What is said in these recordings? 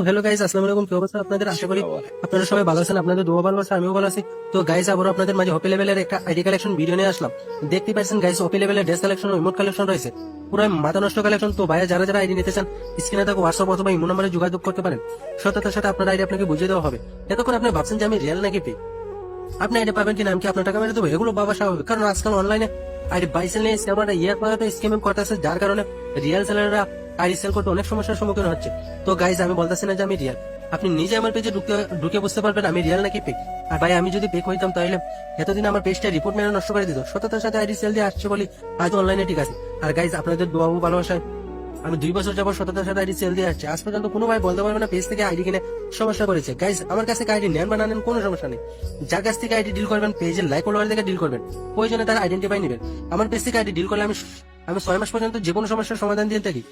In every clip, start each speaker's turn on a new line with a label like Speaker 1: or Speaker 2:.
Speaker 1: Hello guys, আসসালামু আলাইকুম। কি অবস্থা আপনাদের? আশা করি আপনারা সবাই ভালো আছেন। আপনাদের দোয়া ভালো আছে, আমিও ভালো আছি। তো গাইস, আবারও আপনাদের মাঝে ওপি লেভেলের একটা আইডি কালেকশন ভিডিও নিয়ে আসলাম। দেখতে পাচ্ছেন গাইস, ওপি লেভেলের ড্রেস কালেকশন ও ইমোট কালেকশন রয়েছে, পুরো মাথা নষ্ট কালেকশন। তো ভাইয়া যারা যারা আইডি নিতে চান, স্ক্রিনে থাকা হোয়াটসঅ্যাপ অথবা ইমো নম্বরে যোগাযোগ করতে পারেন। সততার সাথে আপনার আইডি আপনাকে বুঝিয়ে দেওয়া হবে। এতক্ষণ আপনি ভাবছেন যে আমি রিয়েল নাকি ফেক, আপনি আইডি পাবেন কিনা, আমি কি আপনার টাকা মেরে দেবো, এগুলো বাবা স্বাভাবিক। কারণ আজকাল অনলাইনে আইডি বাইসেল নিয়ে স্ক্যামাররা ইয়ার পর স্ক্যামিং করতেছে, যার কারণে রিয়েল সেলাররা আইডি সেল করতে অনেক সমস্যার সম্মুখীন হচ্ছে। তো গাইজ, আমি বলতেছি না যে আমি রিয়েল, আপনি নিজে আমার পেজে ঢুকে বুঝতে পারবেন আমি রিয়েল নাকি ফেক। আর ভাই, আমি যদি ফেক হইতাম তাহলে এতদিন আমার পেজটা রিপোর্ট মেরে নষ্ট করে দিত। সততার সাথে আইডি সেল দিয়ে আসছে বলি আজ অনলাইনে ঠিক আছে। আর গাইজ, আপনাদের দোয়া ও ভালোবাসায় আমি 2 বছর যাবো সততার সাথে আইডি সেল দিয়ে আসছে। আজ পর্যন্ত কোনো ভাই বলতে পারবে না পেজ থেকে আইডি কিনে সমস্যা করেছে। গাইজ, আমার কাছে আইডি নেন বা না নেন কোনো সমস্যা নেই। যার কাছ থেকে আইডি ডিল করবেন, পেজের লাইক ফলোয়ার থেকে ডিল করবেন, প্রয়োজনে তার আইডেন্টিফাই নেবেন। আমার পেজ থেকে আইডি ডিল করলে আমি 6 মাস পর্যন্ত যে কোনো সমস্যার সমাধান দিয়ে থাকি।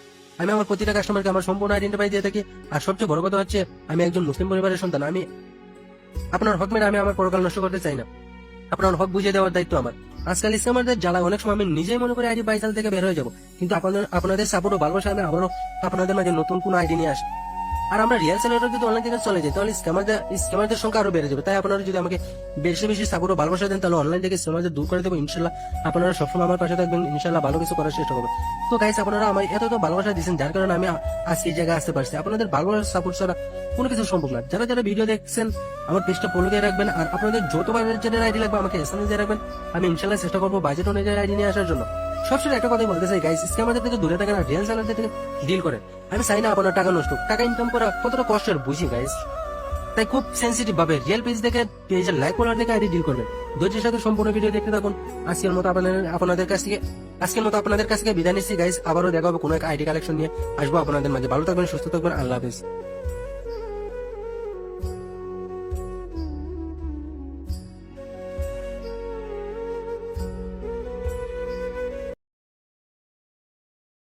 Speaker 1: আমি আমার প্রতিটা কাস্টমারকে আমার সম্পূর্ণ আইডেন্টিফাই দিয়ে থাকি। আর সবচেয়ে বড় কথা হচ্ছে, আমি একজন মুসলিম পরিবারের সন্তান। আমি আপনার হক মেরে আমি আমার পরকাল নষ্ট করতে চাই না। আপনার হক বুঝিয়ে দেওয়ার দায়িত্ব আমার। আজকাল স্ক্যামারদের জ্বালা অনেক সময় আমি নিজেই মনে করি আইডি বাইসাল থেকে বের হয়ে যাবো, কিন্তু আপনাদের সাপোর্ট ও ভালোবাসা আমি আবারও আপনাদের মাঝে নতুন কোন আইডি নিয়ে আসি। আর আমরা রিয়েল সেলাররা যদি অনলাইন থেকে চলে যাই, তাহলে স্ক্যামারদের সংখ্যা আরো বেড়ে যাবে। তাই আপনারা যদি আমাকে বেশি বেশি সাপোর্ট ও ভালোবাসা দেন, তাহলে অনলাইন থেকে স্ক্যামারদের দূর করে দেবো ইনশাল্লাহ। আপনারা সবসময় আমার পাশে থাকবেন, ইনশাল্লাহ ভালো কিছু করার চেষ্টা করবেন। তো গাইস, আপনারা আমার এত ভালোবাসা দিচ্ছেন, যার কারণে আমি আজকে এই জায়গায় আসতে পারছি। আপনাদের ভালোবাসা সাপোর্ট ছাড়া কোনো কিছু সম্ভব না। যারা যারা ভিডিও দেখছেন, আমার পেজটা ফলো দিয়ে রাখবেন। আর আপনাদের যত বাজেটের আইডি লাগবে আমাকে এসএমএস দিয়ে রাখবেন। আমি ইনশাল্লাহ চেষ্টা করবো বাজেট অনুযায়ী আইডি নিয়ে আসার জন্য। সবসময় একটা কথাই বলতে চাই গাইস, স্ক্যামারদের থেকে দূরে থাকেন আর রিয়েল সেলারদের থেকে ডিল করেন। আমি চাই না আপনার টাকা নষ্ট। টাকা ইনকাম করা কতটা কষ্টের বুঝি গাইস। তাই খুব সেন্সিটিভ ভাবে রিয়েল পেজ দেখে, পেজের লাইক ফলোয়ার দেখে আইডি ডিল করবেন। ধৈর্যের সাথে সম্পূর্ণ ভিডিও দেখতে থাকুন। আজকের মতো আপনাদের কাছ থেকে বিদায় নিচ্ছি গাইস। আবারও দেখা হবে কোনো এক আইডি কালেকশন নিয়ে আসবো আপনাদের মাঝে। ভালো থাকবেন, সুস্থ থাকবেন, আল্লাহ হাফেজ।